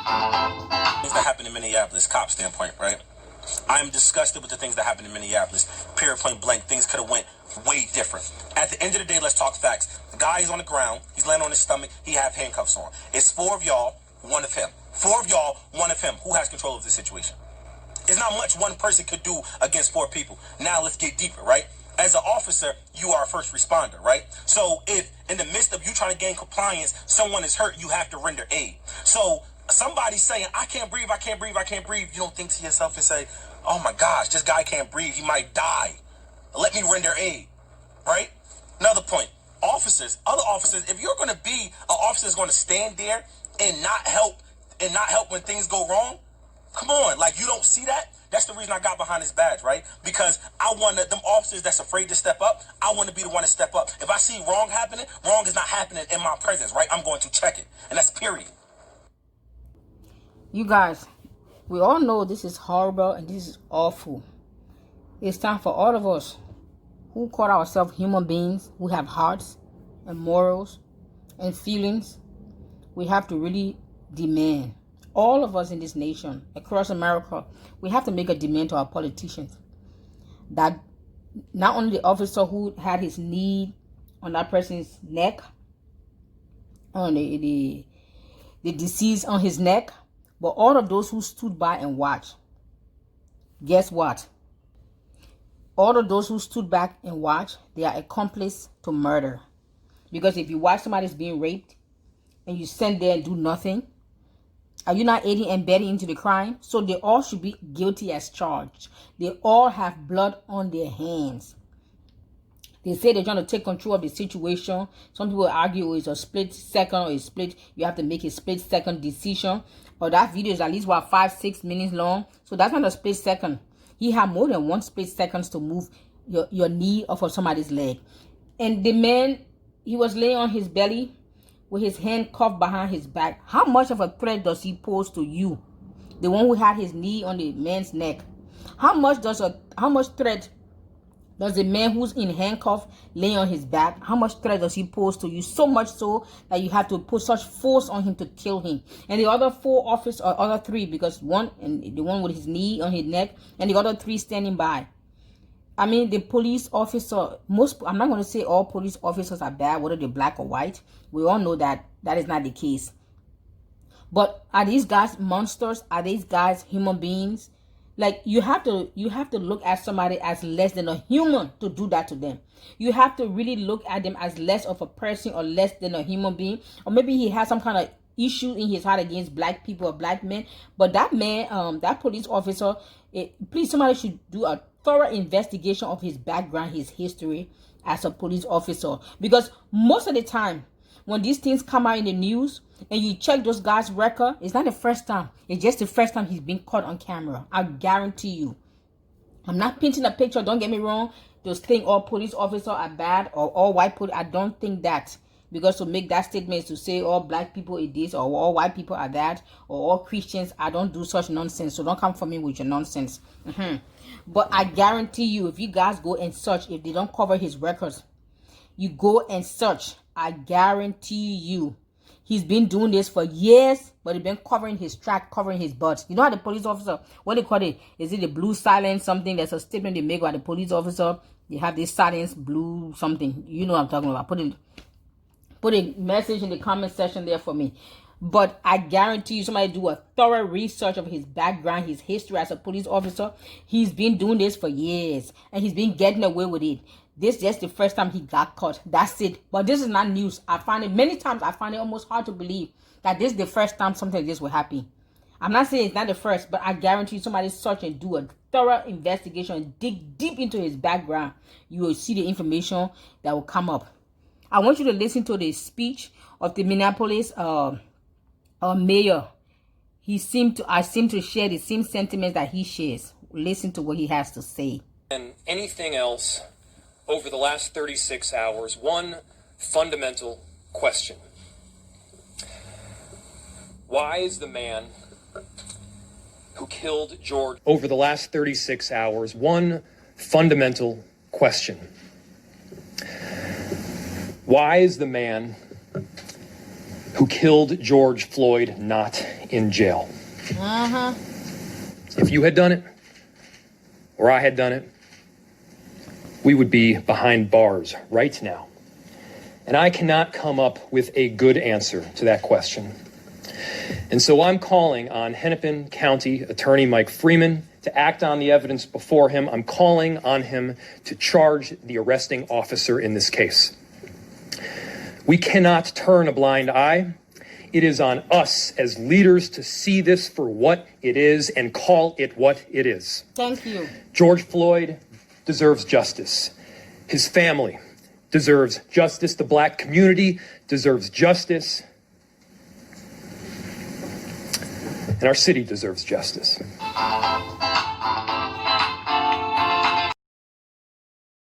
Things that happened in Minneapolis, cop standpoint, right? I'm disgusted with the things that happened in Minneapolis. Period, point blank. Things could have went way different. At the end of the day, let's talk facts. The guy is on the ground. He's laying on his stomach. He have handcuffs on. It's 4 of y'all, 1 of him. 4 of y'all, 1 of him. Who has control of the situation? It's not much one person could do against 4 people. Now let's get deeper, right? As an officer, you are a first responder, right? So if in the midst of you trying to gain compliance, someone is hurt, you have to render aid. So somebody saying, I can't breathe, I can't breathe, I can't breathe, you don't think to yourself and say, oh my gosh, this guy can't breathe, he might die. Let me render aid, right? Another point, officers, other officers, if you're going to be an officer that's going to stand there and not help when things go wrong, come on, like you don't see that? That's the reason I got behind this badge, right? Because I want them officers that's afraid to step up, I want to be the one to step up. If I see wrong happening, wrong is not happening in my presence, right? I'm going to check it. And that's period. You guys, we all know this is horrible and this is awful. It's time for all of us who call ourselves human beings, who have hearts and morals and feelings. We have to really demand, all of us in this nation, across America, we have to make a demand to our politicians that not only the officer who had his knee on that person's neck, on the disease on his neck, but all of those who stood by and watched. Guess what? All of those who stood back and watched, they are accomplices to murder. Because if you watch somebody's being raped and you stand there and do nothing, are you not aiding and abetting into the crime? So they all should be guilty as charged. They all have blood on their hands. They say they're trying to take control of the situation. Some people argue it's a split second or you have to make a split second decision. Or that video is at least 5-6 minutes long. So that's not a split second. He had more than 1 split seconds to move your knee off of somebody's leg. And the man, he was laying on his belly with his hand cuffed behind his back. How much of a threat does he pose to you? The one who had his knee on the man's neck. How much threat does the man who's in handcuffs laying on his back, how much threat does he pose to you? So much so that you have to put such force on him to kill him. And the other 4 officers, or other 3, because the one with his knee on his neck, and the other 3 standing by. I mean, the police officer, I'm not going to say all police officers are bad, whether they're black or white. We all know that that is not the case. But are these guys monsters? Are these guys human beings? Like, you have to look at somebody as less than a human to do that to them. You have to really look at them as less of a person or less than a human being. Or maybe he has some kind of issue in his heart against black people or black men. But that man, that police officer, please, somebody should do a thorough investigation of his background, his history as a police officer. Because most of the time, when these things come out in the news and you check those guys' record, it's not the first time. It's just the first time he's been caught on camera. I guarantee you. I'm not painting a picture. Don't get me wrong. Just think all police officers are bad or all white police. I don't think that. Because to make that statement is to say all black people are this or all white people are that or all Christians, I don't do such nonsense. So don't come for me with your nonsense. But I guarantee you, if you guys go and search, if they don't cover his records, you go and search, I guarantee you, he's been doing this for years, but he's been covering his track, covering his butt. You know how the police officer, what they call it? Is it the blue silence something? That's a statement they make by the police officer. They have this silence, blue something. You know what I'm talking about. Put a message in the comment section there for me. But I guarantee you, somebody do a thorough research of his background, his history as a police officer. He's been doing this for years, and he's been getting away with it. This is just the first time he got caught. That's it. But this is not news. I find it many times. I find it almost hard to believe that this is the first time something like this will happen. I'm not saying it's not the first, but I guarantee you, somebody search and do a thorough investigation and dig deep into his background. You will see the information that will come up. I want you to listen to the speech of the Minneapolis mayor. I seem to share the same sentiments that he shares. Listen to what he has to say. And anything else over the last 36 hours, one fundamental question. Why is the man who killed George over the last 36 hours, one fundamental question. Why is the man who killed George Floyd not in jail. If you had done it, or I had done it, we would be behind bars right now. And I cannot come up with a good answer to that question. And so I'm calling on Hennepin County Attorney Mike Freeman to act on the evidence before him. I'm calling on him to charge the arresting officer in this case. We cannot turn a blind eye. It is on us as leaders to see this for what it is and call it what it is. Thank you. George Floyd deserves justice. His family deserves justice. The black community deserves justice. And our city deserves justice.